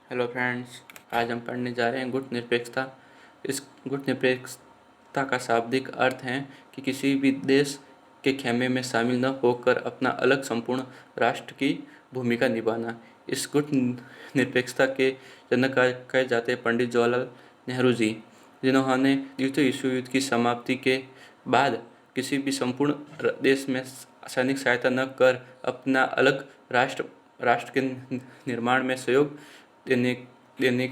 Hello friends, आज हम पढ़ने जा रहे हैं गुट निरपेक्षता। इस गुट निरपेक्षता का शाब्दिक अर्थ है कि किसी भी देश के खेमे में शामिल न होकर अपना अलग संपूर्ण राष्ट्र की भूमिका निभाना। इस गुट निरपेक्षता के जनक कहे जाते हैं पंडित जवाहरलाल नेहरू जी, जिन्होंने द्वितीय विश्व युद्ध की समाप्ति के बाद किसी भी संपूर्ण देश में सैनिक सहायता न कर अपना अलग राष्ट्र के निर्माण में सहयोग देने देने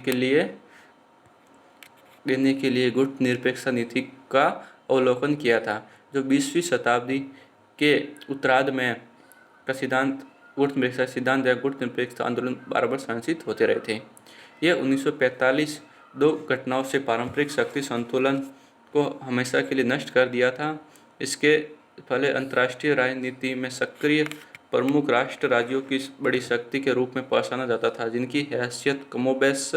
के लिए गुट निरपेक्षता नीति का अवलोकन किया था, जो 20वीं शताब्दी के उत्तरार्ध में का सिद्धांत गुट निरपेक्षता सिद्धांत या गुट निरपेक्षता आंदोलन बार संचित होते रहे थे। यह 1945 दो घटनाओं से पारंपरिक शक्ति संतुलन को हमेशा के लिए नष्ट कर दिया था। इसके पहले अंतर्राष्ट्रीय राजनीति में सक्रिय प्रमुख राष्ट्र राज्यों की बड़ी शक्ति के रूप में पहचाना जाता था, जिनकी हैसियत कमोबेश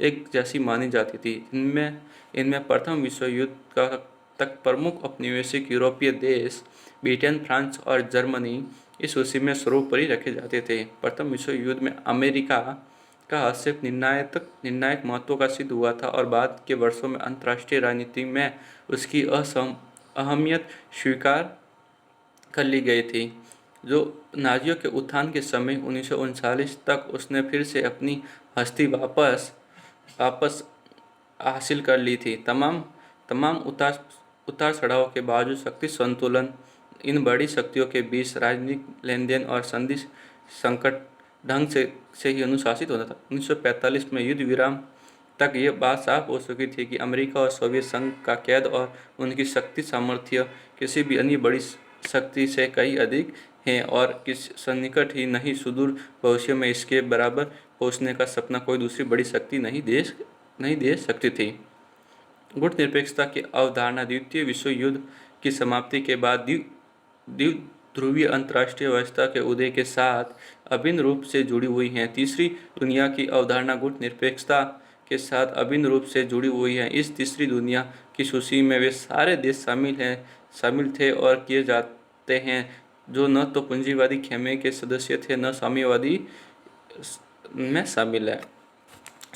एक जैसी मानी जाती थी। इनमें प्रथम विश्व युद्ध तक प्रमुख औपनिवेशिक यूरोपीय देश ब्रिटेन, फ्रांस और जर्मनी इस सूची में सर्वोपरि रखे जाते थे। प्रथम विश्व युद्ध में अमेरिका का हस्तक्षेप निर्णायक महत्व का सिद्ध हुआ था और बाद के वर्षों में अंतर्राष्ट्रीय राजनीति में उसकी अहमियत स्वीकार कर ली गई थी। जो नाजियों के उत्थान के समय 1939 तक उसने फिर से अपनी हस्ती वापस हासिल कर ली थी। तमाम उतार चढ़ाव के बावजूद शक्ति संतुलन इन बड़ी शक्तियों के बीच राजनीतिक लेन देन और संधि संकट ढंग से ही अनुशासित होता था। 1945 में युद्ध विराम तक ये बात साफ हो चुकी थी कि अमेरिका और सोवियत संघ का कैद और उनकी शक्ति सामर्थ्य किसी भी अन्य बड़ी शक्ति से कहीं अधिक है और किस सन्निकट ही नहीं सुदूर भविष्य में इसके बराबर पहुंचने का सपना कोई दूसरी बड़ी शक्ति नहीं दे सकती थी। गुट निरपेक्षता की अवधारणा द्वितीय विश्व युद्ध की समाप्ति के बाद द्विध्रुवीय अंतर्राष्ट्रीय व्यवस्था के उदय के साथ अभिन्न रूप से जुड़ी हुई है। तीसरी दुनिया की अवधारणा गुट निरपेक्षता के साथ अभिन्न रूप से जुड़ी हुई है। इस तीसरी दुनिया की सूची में वे सारे देश शामिल थे और किए जाते हैं जो न तो पूंजीवादी खेमे के सदस्य थे न साम्यवादी में शामिल है।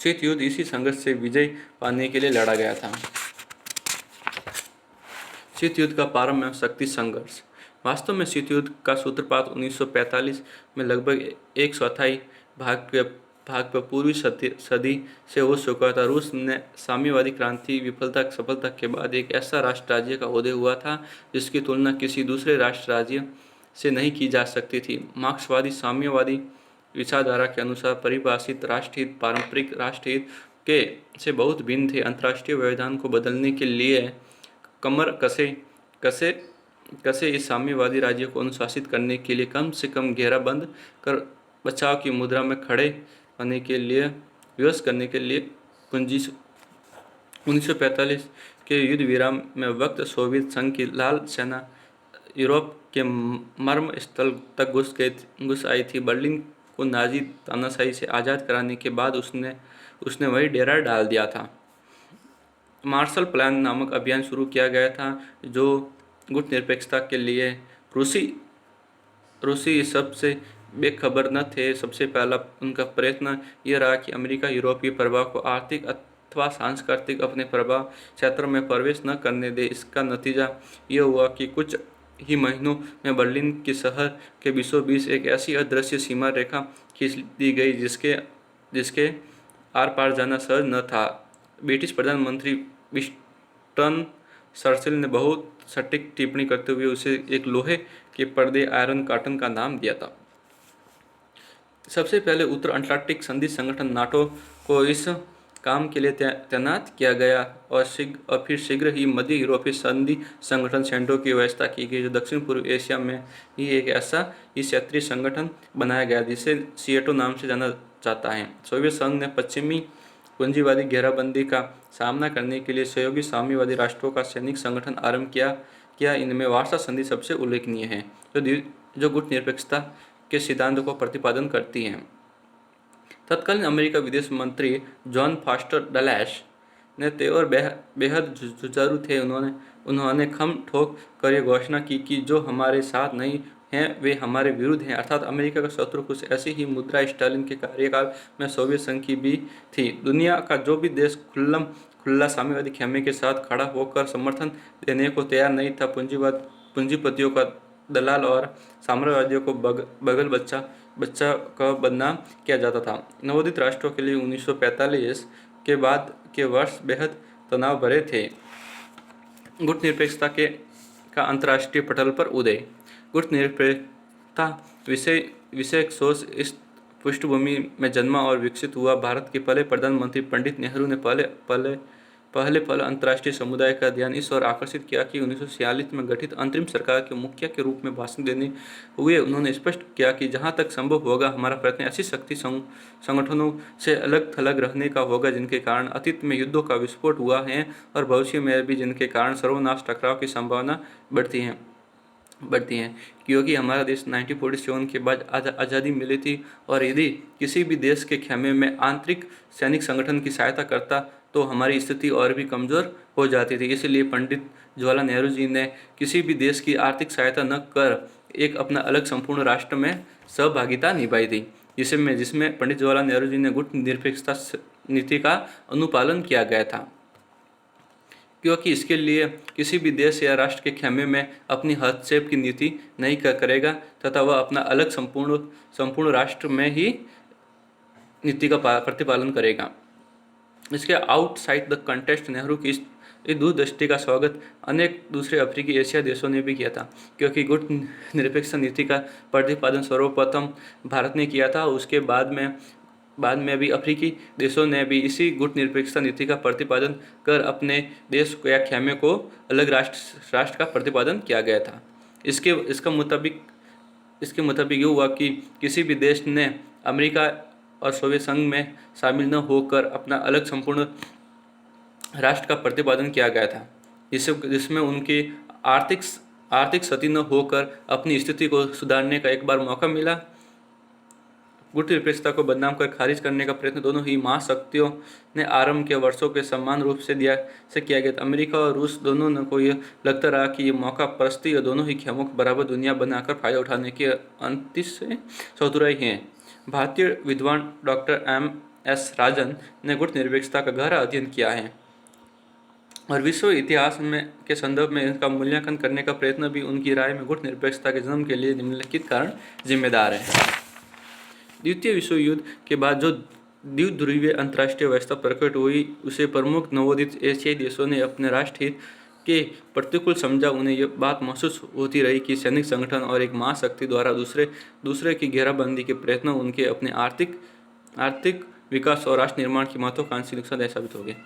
शीत युद्ध इसी संघर्ष से विजय पाने के लिए लड़ा गया था। शीत युद्ध का प्रारंभ में शक्ति संघर्ष। वास्तव में शीत युद्ध का सूत्रपात 1945 में लगभग एक चौथाई भाग पर पूर्वी सदी से हो चुका था। रूस ने साम्यवादी क्रांति सफलता के बाद एक ऐसा राष्ट्र राज्य का उदय हुआ था जिसकी तुलना किसी दूसरे राष्ट्र राज्य से नहीं की जा सकती थी। मार्क्सवादी साम्यवादी विचारधारा के अनुसार परिभाषित राष्ट्रहित पारंपरिक राष्ट्रहित के से बहुत भिन्न थे। अंतर्राष्ट्रीय व्यवधान को बदलने के लिए कमर कसे इस साम्यवादी राज्य को अनुशासित करने के लिए कम से कम घेराबंद कर बचाव की मुद्रा में खड़े होने के लिए विवश करने के लिए पूंजी 1945 के युद्ध विराम में वक्त सोवियत संघ की लाल सेना यूरोप के मर्म स्थल तक घुस आई थी। बर्लिन को नाजी तानाशाही से आज़ाद कराने के बाद उसने वही डेरा डाल दिया था। मार्शल प्लान नामक अभियान शुरू किया गया था जो गुट निरपेक्षता के लिए रूसी सबसे बेखबर न थे। सबसे पहला उनका प्रयत्न यह रहा कि अमेरिका यूरोपीय प्रभाव को आर्थिक अथवा सांस्कृतिक अपने प्रभाव क्षेत्र में प्रवेश न करने दे। इसका नतीजा यह हुआ कि कुछ ही महीनों में बर्लिन के शहर के बीचों बीच एक ऐसी अदृश्य सीमा रेखा खींच दी गई जिसके आर पार जाना सहज न था। ब्रिटिश प्रधानमंत्री विंस्टन चर्चिल ने बहुत सटीक टिप्पणी करते हुए उसे एक लोहे के पर्दे आयरन कर्टन का नाम दिया था। सबसे पहले उत्तर अटलांटिक संधि संगठन नाटो को इस काम के लिए तैनात किया गया और फिर शीघ्र ही मध्य यूरोपीय संधि संगठन सेंटो की व्यवस्था की गई, जो दक्षिण पूर्व एशिया में ही एक ऐसा ही क्षेत्रीय संगठन बनाया गया जिसे सीएटो नाम से जाना जाता है। सोवियत संघ ने पश्चिमी पूंजीवादी घेराबंदी का सामना करने के लिए सहयोगी साम्यवादी राष्ट्रों का सैनिक संगठन आरंभ किया। इनमें वार्सा संधि सबसे उल्लेखनीय है, जो गुट निरपेक्षता के सिद्धांत को प्रतिपादन करती है। तत्कालीन अमेरिका विदेश मंत्री जॉन फॉस्टर डलेस ने तेवर बेहद जुझारू थे। उन्होंने खम ठोक कर यह घोषणा की कि जो हमारे साथ नहीं हैं वे हमारे विरुद्ध हैं, अर्थात अमेरिका का शत्रु। कुछ ऐसी ही मुद्रा स्टालिन के कार्यकाल में सोवियत संघ की भी थी। दुनिया का जो भी देश खुला साम्यवादी खेमे के साथ खड़ा होकर समर्थन देने को तैयार नहीं था, पूंजीपतियों का दलाल और साम्राज्यवादियों को बगल बच्चा का बदनाम किया जाता था। नवोदित राष्ट्रों के लिए 1945 के बाद के वर्ष बेहद तनाव भरे थे। गुटनिरपेक्षता का अंतर्राष्ट्रीय पटल पर उदय। गुटनिरपेक्षता विषयक सोच इस पृष्ठभूमि में जन्मा और विकसित हुआ। भारत के पहले प्रधानमंत्री पंडित नेहरू ने पहले अंतर्राष्ट्रीय समुदाय का ध्यान इस ओर आकर्षित किया कि 1946 में गठित अंतरिम सरकार के मुखिया के रूप में भाषण देने हुए उन्होंने स्पष्ट किया कि जहां तक संभव होगा हमारा प्रयत्न ऐसी शक्ति संगठनों से अलग थलग रहने का होगा जिनके कारण अतीत में युद्धों का विस्फोट हुआ है और भविष्य में भी जिनके कारण सर्वनाश टकराव की संभावना बढ़ती हैं, क्योंकि हमारा देश 1947 के बाद आज़ादी मिली थी और यदि किसी भी देश के खेमे में आंतरिक सैनिक संगठन की सहायता करता तो हमारी स्थिति और भी कमज़ोर हो जाती थी। इसलिए पंडित जवाहरलाल नेहरू जी ने किसी भी देश की आर्थिक सहायता न कर एक अपना अलग संपूर्ण राष्ट्र में सहभागिता निभाई थी, जिसमें पंडित जवाहरलाल नेहरू जी ने गुट निरपेक्षता नीति का अनुपालन किया गया था, क्योंकि इसके लिए किसी भी देश या राष्ट्र के खेमे में अपनी हस्तक्षेप की नीति नहीं करेगा तथा वह अपना अलग संपूर्ण राष्ट्र में ही नीति का प्रतिपालन करेगा। इसके आउटसाइड द कंटेस्ट नेहरू की इस दूरदृष्टि का स्वागत अनेक दूसरे अफ्रीकी एशिया देशों ने भी किया था, क्योंकि गुट निरपेक्ष नीति का प्रतिपादन सर्वप्रथम भारत ने किया था। उसके बाद में भी अफ्रीकी देशों ने भी इसी गुट निरपेक्षता नीति का प्रतिपादन कर अपने देश या खेमे को अलग राष्ट्र का प्रतिपादन किया गया था। इसके मुताबिक ये हुआ कि किसी भी देश ने अमेरिका और सोवियत संघ में शामिल न होकर अपना अलग संपूर्ण राष्ट्र का प्रतिपादन किया गया था, जिसमें उनकी आर्थिक स्थिति न होकर अपनी स्थिति को सुधारने का एक बार मौका मिला। गुट निरपेक्षता को बदनाम कर खारिज करने का प्रयत्न दोनों ही महाशक्तियों ने आरंभ के वर्षों के समान रूप से किया गया था। अमेरिका और रूस दोनों को यह लगता रहा कि ये मौका परस्ती और दोनों ही खेमों को बराबर दुनिया बनाकर फायदा उठाने के अंतिश से चतुराई हैं। भारतीय विद्वान डॉक्टर M.S. राजन ने गुट निरपेक्षता का गहरा अध्ययन किया है और विश्व इतिहास के संदर्भ में इसका मूल्यांकन करने का प्रयत्न भी उनकी राय में गुट निरपेक्षता के जन्म के लिए निम्नलिखित कारण जिम्मेदार है। द्वितीय विश्व युद्ध के बाद जो द्विध्रुवीय अंतर्राष्ट्रीय व्यवस्था प्रकट हुई उसे प्रमुख नवोदित एशियाई देशों ने अपने राष्ट्र हित के प्रतिकूल समझा। उन्हें यह बात महसूस होती रही कि सैनिक संगठन और एक महाशक्ति द्वारा दूसरे की घेराबंदी के प्रयत्न उनके अपने आर्थिक विकास और राष्ट्र निर्माण की महत्वाकांक्षी नुकसानदायक साबित हो गए।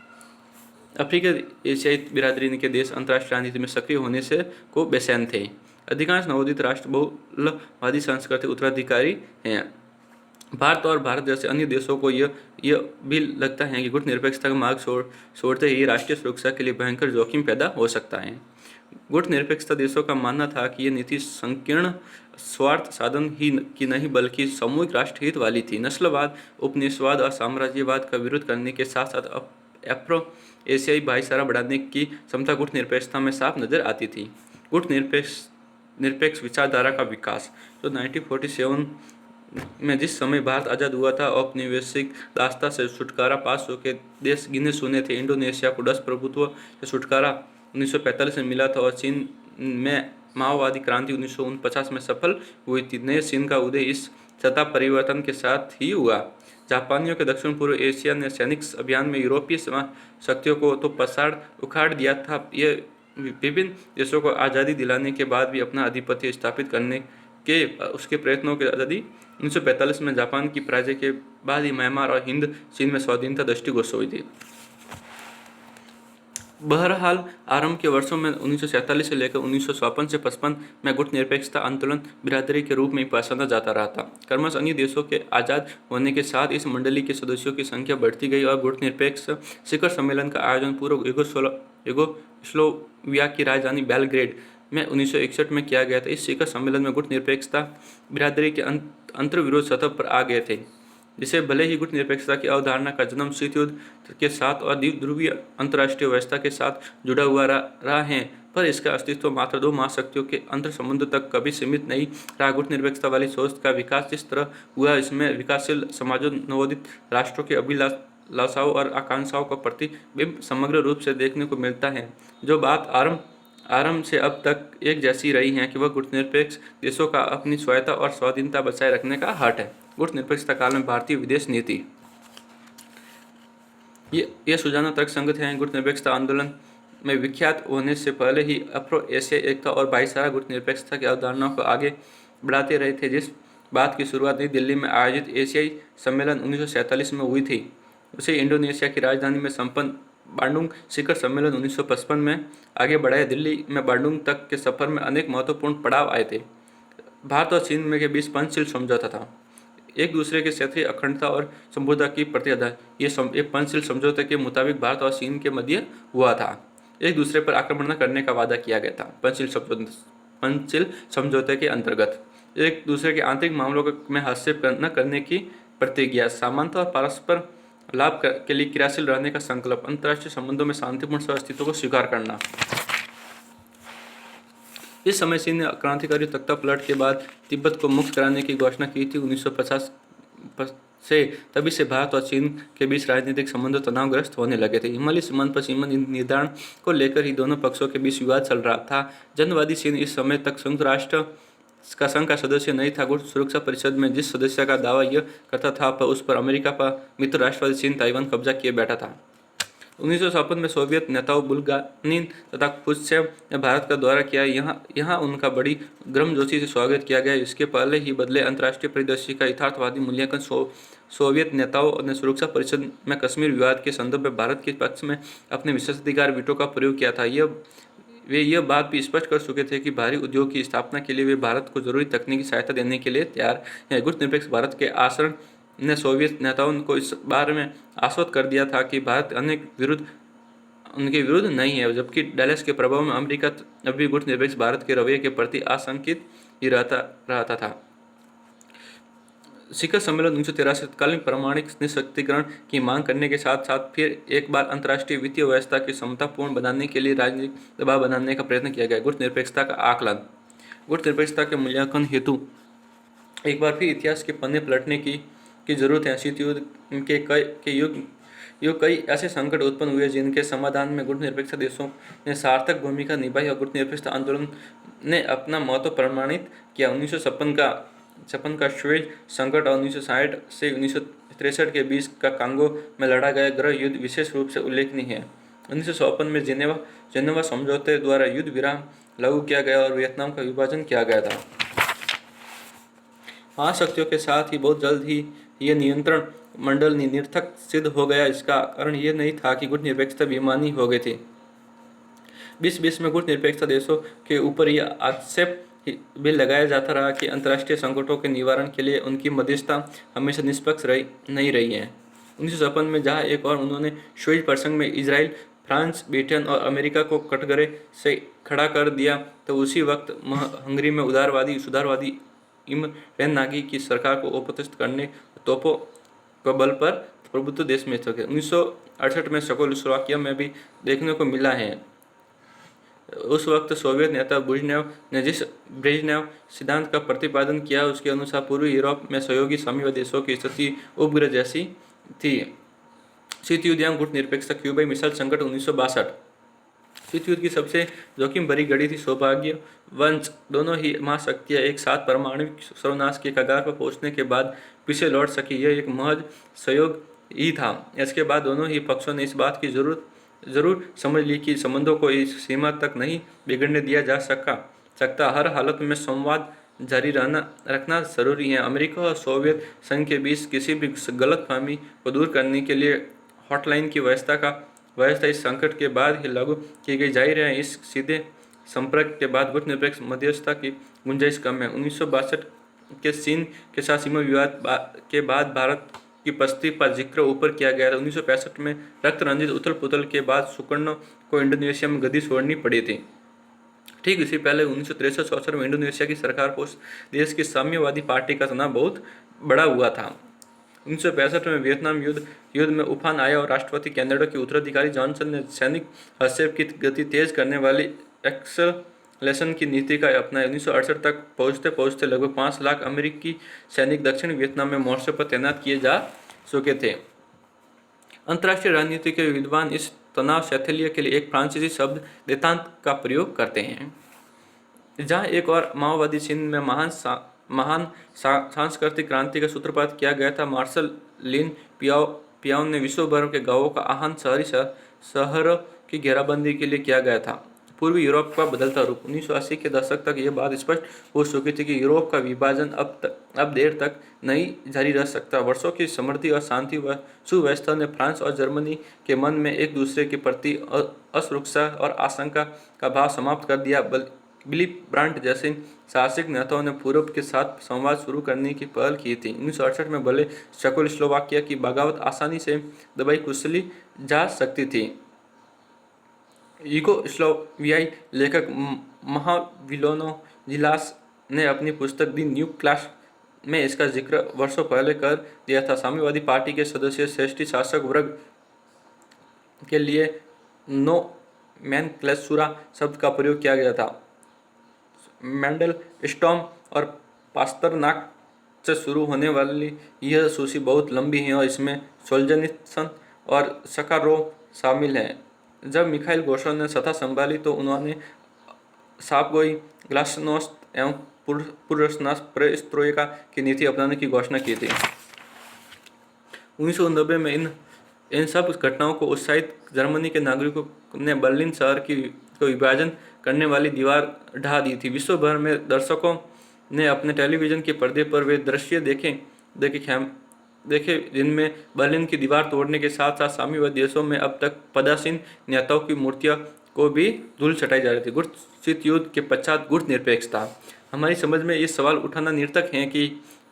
अफ्रीकी एशियाई बिरादरी के देश अंतर्राष्ट्रीय राजनीति में सक्रिय होने से को बेचैन थे। अधिकांश नवोदित राष्ट्र बहुलवादी सांस्कृतिक उत्तराधिकारी हैं। भारत और भारत जैसे अन्य देशों को यह भी लगता है कि गुट निरपेक्षता का मार्ग छोड़ते ही राष्ट्रीय सुरक्षा के लिए भयंकर जोखिम पैदा हो सकता है। गुट निरपेक्षता देशों का मानना था कि यह नीति संकीर्ण स्वार्थ साधन की नहीं बल्कि सामूहिक राष्ट्र हित वाली थी। नस्लवाद, उपनिवेशवाद और साम्राज्यवाद का विरोध करने के साथ साथ अफ्रो एशियाई भाईचारा बढ़ाने की क्षमता गुट निरपेक्षता में साफ नजर आती थी। गुट निरपेक्ष विचारधारा का विकास जो 1947 में जिस समय भारत आज़ाद हुआ था, औपनिवेशिक दासता से छुटकारा पा चुके देश गिने चुने थे। इंडोनेशिया को डच प्रभुत्व से छुटकारा 1945 में मिला था और चीन में माओवादी क्रांति 1949 में सफल हुई थी। नए चीन का उदय इस सत्ता परिवर्तन के साथ ही हुआ। जापानियों के दक्षिण पूर्व एशिया ने सैनिक अभियान में यूरोपीय शक्तियों को तो उखाड़ दिया था। यह विभिन्न देशों को आज़ादी दिलाने के बाद भी अपना आधिपत्य स्थापित करने के उसके प्रयत्नों के आज़ादी 1945 में जापान की पराजय के बाद ही म्यांमार और हिंद चीन में स्वाधीनता दृष्टि घोषित हुई थी। बहरहाल आरंभ के वर्षों में 1947 से लेकर 1956 से 55 में गुट निरपेक्षता आंदोलन बिरादरी के रूप में पहचाना जाता रहा था। क्रमश अन्य देशों के आज़ाद होने के साथ इस मंडली के सदस्यों की संख्या बढ़ती गई और गुट निरपेक्ष शिखर सम्मेलन का आयोजन पूर्व यूगोस्लाविया की राजधानी बेलग्रेड में 1961 में किया गया था। इस शिखर सम्मेलन में गुट निरपेक्षता बिरादरी के अंतर्विरोध सतह पर आ गए थे। जिसे भले ही गुटनिरपेक्षता की अवधारणा का जन्म शीत युद्ध के साथ और द्विध्रुवीय अंतर्राष्ट्रीय व्यवस्था के साथ जुड़ा हुआ रहा है, पर इसका अस्तित्व मात्र दो महाशक्तियों के अंतर संबंध तक कभी सीमित नहीं रहा। गुटनिरपेक्षता वाली सोच का विकास जिस तरह हुआ, इसमें विकासशील समाजों, नवोदित राष्ट्रों के अभिलाषाओं और आकांक्षाओं का प्रतिबिंब समग्र रूप से देखने को मिलता है। जो बात आरंभ से अब तक एक जैसी रही है कि वह गुटनिरपेक्ष देशों का अपनी स्वायत्ता और स्वाधीनता बचाए रखने का हट है। गुटनिरपेक्षता काल में भारतीय विदेश नीति, ये सुझाना तर्कसंगत है। गुटनिरपेक्षता आंदोलन में विख्यात होने से पहले ही अफ्रो एशियाई एकता और भाईचारा गुटनिरपेक्षता की अवधारणाओं को आगे बढ़ाते रहे थे। जिस बात की शुरुआत नई दिल्ली में आयोजित एशियाई सम्मेलन 1947 में हुई थी, उसे इंडोनेशिया की राजधानी में संपन्न बांडुंग शिखर सम्मेलन 1955 में आगे बढ़ाया। दिल्ली में बांडुंग तक के सफर में अनेक महत्वपूर्ण पड़ाव आए थे। भारत और चीन के बीच पंचशील समझौता था, एक दूसरे के क्षेत्रीय अखंडता और संप्रभुता की प्रतिष्ठा। ये पंचशील समझौते के मुताबिक भारत और चीन के मध्य हुआ था। एक दूसरे पर आक्रमण न करने का वादा किया गया था। पंचशील समझौते के अंतर्गत एक दूसरे के आंतरिक मामलों में हस्तक्षेप न करने की प्रतिज्ञा, समानता और परस्पर लाभ के लिए क्रियाशील रहने का संकल्प, अंतर्राष्ट्रीय संबंधों में शांतिपूर्ण सहअस्तित्व को स्वीकार करना। इस समय चीन ने क्रांतिकारी तख्ता पलट के बाद तिब्बत को मुक्त कराने की घोषणा की थी। 1950 से तभी से भारत और चीन के बीच राजनीतिक संबंध तनावग्रस्त होने लगे थे। हिमालय सीमांत पर सीमा निर्धारण को लेकर ही दोनों पक्षों के बीच विवाद चल रहा था। जनवादी चीन इस समय तक संयुक्त राष्ट्र का संघ का सदस्य नहीं था। गुप्त सुरक्षा परिषद में जिस सदस्य का दावा यह करता था, पर उस पर अमेरिका पर मित्र राष्ट्रवादी चीन ताइवान कब्जा किए बैठा था। 1956 में सोवियत नेताओं बुल्गारिन तथा खुश्चेव ने भारत का दौरा किया। यहाँ उनका बड़ी गर्मजोशी से स्वागत किया गया। इसके पहले ही बदले अंतर्राष्ट्रीय परिदृश्य का यथार्थवादी मूल्यांकन सोवियत नेताओं ने सुरक्षा परिषद में कश्मीर विवाद के संदर्भ में भारत के पक्ष में अपने विशेषाधिकार वीटो का प्रयोग किया था। वे यह बात भी स्पष्ट कर चुके थे कि भारी उद्योग की स्थापना के लिए वे भारत को जरूरी तकनीकी सहायता देने के लिए तैयार हैं। गुटनिरपेक्ष भारत के आचरण ने सोवियत नेताओं को इस बारे में आश्वस्त कर दिया था कि भारत उनके विरुद्ध नहीं है, जबकि डैलेस के प्रभाव में अमेरिका अभी गुटनिरपेक्ष भारत के रवैये के प्रति आशंकित ही रहता था। शिखर सम्मेलन 1983 तत्कालीन परमाणु निःशक्तिकरण की मांग करने के साथ साथ फिर एक बार अंतर्राष्ट्रीय वित्तीय व्यवस्था की समतापूर्ण बनाने के लिए राजनीतिक दबाव बनाने का प्रयत्न किया गया। गुटनिरपेक्षता का आकलन, गुटनिरपेक्षता के मूल्यांकन हेतु एक बार फिर इतिहास के पन्ने पलटने की जरूरत है। शीत युद्ध के युग कई ऐसे संकट उत्पन्न हुए जिनके समाधान में गुटनिरपेक्ष देशों ने सार्थक भूमिका निभाई और गुटनिरपेक्ष आंदोलन ने अपना महत्व प्रमाणित किया। 1956 का सुएज संकट और 1960 से 1963 के बीच का कांगो में लड़ा गया गृह युद्ध विशेष रूप से उल्लेखनीय है। 1954 में जेनेवा समझौते द्वारा युद्ध विराम लागू किया गया और वियतनाम का विभाजन किया गया था। महाशक्तियों के साथ ही बहुत जल्द ही यह नियंत्रण मंडल निरर्थक सिद्ध हो गया। इसका कारण यह नहीं था कि गुटनिरपेक्षता बेईमानी हो गई थी। 2020 में गुटनिरपेक्ष देशों के ऊपर यह आक्षेप भी लगाया जाता रहा कि अंतर्राष्ट्रीय संकटों के निवारण के लिए उनकी मध्यस्थता हमेशा निष्पक्ष नहीं रही है। 1956 में जहां एक और उन्होंने सुएज प्रसंग में इजराइल, फ्रांस, ब्रिटेन और अमेरिका को कटघरे से खड़ा कर दिया, तो उसी वक्त हंगरी में सुधारवादी इमरेन नागी की सरकार को अपदस्थ करने तोपों के बल पर प्रभुत्व देश में थे। 1968 में चेकोस्लोवाकिया में भी देखने को मिला है। उस वक्त सोवियत नेता ब्रेजनेव ने जिस ब्रेजनेव सिद्धांत का प्रतिपादन किया, उसके अनुसार पूर्वी यूरोप में सहयोगी साम्यवादी देशों की स्थिति उपग्रह जैसी थी। शीत युद्ध या गुटनिरपेक्षता, क्यूबाई मिसाइल संकट 1962। शीत युद्ध की सबसे जोखिम भरी घड़ी थी। सौभाग्यवंश दोनों ही महाशक्तियां एक साथ परमाणु सर्वनाश के कगार पर पहुंचने के बाद पीछे लौट सकी। यह एक महज सहयोग ही था। इसके बाद दोनों ही पक्षों ने इस बात की जरूर समझ ली कि संबंधों को इस सीमा तक नहीं बिगड़ने दिया जा सकता। हर हालत में संवाद जारी रखना जरूरी है। अमेरिका और सोवियत संघ के बीच किसी भी गलतफहमी को दूर करने के लिए हॉटलाइन की व्यवस्था इस संकट के बाद ही लागू की गई। जाहिर है, इस सीधे संपर्क के बाद गुटनिरपेक्ष मध्यस्थता की गुंजाइश कम है। 1962 के चीन के साथ सीमा विवाद के बाद भारत की उपस्थिति पर जिक्र ऊपर किया गया था। 1965 में रक्त रंजित उथल पुथल के बाद सुकर्णो को इंडोनेशिया में गद्दी छोड़नी पड़ी थी। ठीक इसी पहले 1963-64 में इंडोनेशिया की सरकार को उस देश की साम्यवादी पार्टी का तनाव बहुत बड़ा हुआ था। 1965 में वियतनाम युद्ध में उफान आया और राष्ट्रपति कैनेडा के उत्तराधिकारी जॉनसन ने सैनिक हस्तक्षेप की गति तेज करने वाली एक्सेलरेशन की नीति का अपनाया। 1968 तक पहुंचते पहुंचते लगभग 5 लाख अमेरिकी सैनिक दक्षिण वियतनाम में मोर्चे पर तैनात किए जा चुके थे। अंतर्राष्ट्रीय राजनीति के विद्वान इस तनाव शैथिल्य के लिए एक फ्रांसीसी शब्द देतांत का प्रयोग करते हैं। जहां एक और माओवादी चीन में महान सांस्कृतिक क्रांति का सूत्रपात किया गया था, मार्शल लिन पियाओ ने विश्व भर के गांवों का आह्वान शहरों की घेराबंदी के लिए किया गया था। पूर्वी यूरोप का बदलता रूप। 1980 के दशक तक यह बात स्पष्ट हो चुकी थी कि यूरोप का विभाजन अब देर तक नहीं जारी रह सकता। वर्षों की समृद्धि और शांति व सुव्यवस्था ने फ्रांस और जर्मनी के मन में एक दूसरे के प्रति असुरक्षा और आशंका का भाव समाप्त कर दिया। विली ब्रांट जैसे साहसिक नेताओं ने पूर्व के साथ संवाद शुरू करने की पहल की थी। 1968 में भले चेकोस्लोवाकिया की बगावत आसानी से दबाई कुचली जा सकती थी, यूगोस्लावियाई लेखक महाविलोनो जिलास ने अपनी पुस्तक दी न्यू क्लास में इसका जिक्र वर्षों पहले कर दिया था। साम्यवादी पार्टी के सदस्य श्रेष्ठी शासक वर्ग के लिए नोमेनक्लेचुरा शब्द का प्रयोग किया गया था। मेंडल, स्टॉर्म और पास्तरनाक से शुरू होने वाली यह सूची बहुत लंबी है और इसमें सोल्जेनित्सन और सखारोव शामिल हैं। जब मिखाइल गोर्बाचोव ने सत्ता संभाली तो उन्होंने साफगोई, ग्लासनोस्त एवं पेरेस्ट्रोइका की नीति अपनाने की घोषणा की थी। 1990 में इन सब घटनाओं को उत्साहित जर्मनी के नागरिकों ने बर्लिन शहर को विभाजन करने वाली दीवार ढा दी थी। विश्व भर में दर्शकों ने अपने टेलीविजन के पर्दे पर वे दृश्य देखे जिनमें बर्लिन की दीवार तोड़ने के साथ साथ साम्यवादी देशों में अब तक पदासीन नेताओं की मूर्तियां को भी धूल चटाई जा रही थी। गुप्त शीत युद्ध के पश्चात गुप्त निरपेक्षता। हमारी समझ में ये सवाल उठाना निरर्थक है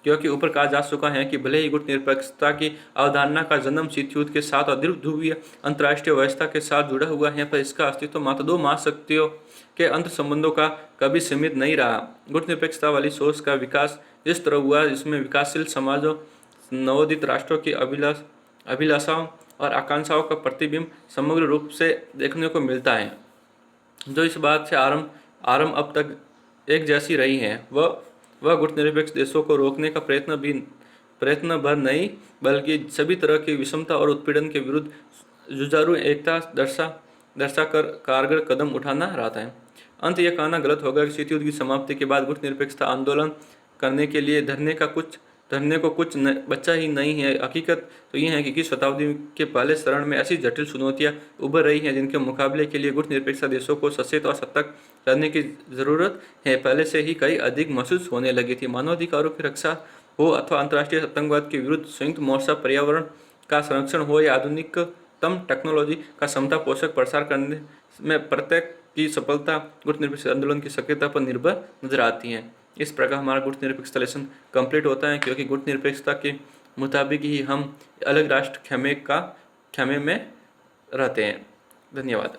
क्योंकि ऊपर कहा जा चुका है कि भले ही गुप्त निरपेक्षता की अवधारणा का जन्म शीत युद्ध के साथ और ध्रुवीय अंतर्राष्ट्रीय व्यवस्था के साथ जुड़ा हुआ है, पर इसका अस्तित्व मात्र 2 महाशक्तियों के अंतर संबंधों का कभी सीमित नहीं रहा। गुप्त निरपेक्षता वाली सोच का विकास इस तरह हुआ जिसमें विकासशील समाजों, नवोदित राष्ट्रों की अभिलाषाओं और आकांक्षाओं का प्रतिबिंब समग्र रूप से देखने को मिलता है। जो इस बात से आरंभ अब तक एक जैसी रही है, वह गुप्त निरपेक्ष देशों को रोकने का प्रयत्न भर नहीं बल्कि सभी तरह की विषमता और उत्पीड़न के विरुद्ध जुझारू एकता दर्शा कर कारगर कदम उठाना रहता है। अंत यह कहना गलत होगा कि शीत युद्ध की समाप्ति के बाद गुप्त निरपेक्षता आंदोलन करने के लिए धरने को कुछ बचा ही नहीं है। हकीकत तो यह है कि 21 शताब्दी के पहले चरण में ऐसी जटिल चुनौतियां उभर रही हैं जिनके मुकाबले के लिए गुप्त निरपेक्षता देशों को सचेत और सतर्क रहने की जरूरत है पहले से ही कई अधिक महसूस होने लगी थी। मानवाधिकारों की रक्षा हो अथवा अंतर्राष्ट्रीय आतंकवाद के विरुद्ध संयुक्त मोर्चा, पर्यावरण का संरक्षण हो या आधुनिकतम टेक्नोलॉजी का समता पोषक प्रसार करने में प्रत्येक की सफलता गुप्त निरपेक्ष आंदोलन की सक्रियता पर निर्भर नजर आती है। इस प्रकार हमारा गुप्त निरपेक्षता लेसन कंप्लीट होता है, क्योंकि गुप्त निरपेक्षता के मुताबिक ही हम अलग राष्ट्र खेमे में रहते हैं। धन्यवाद।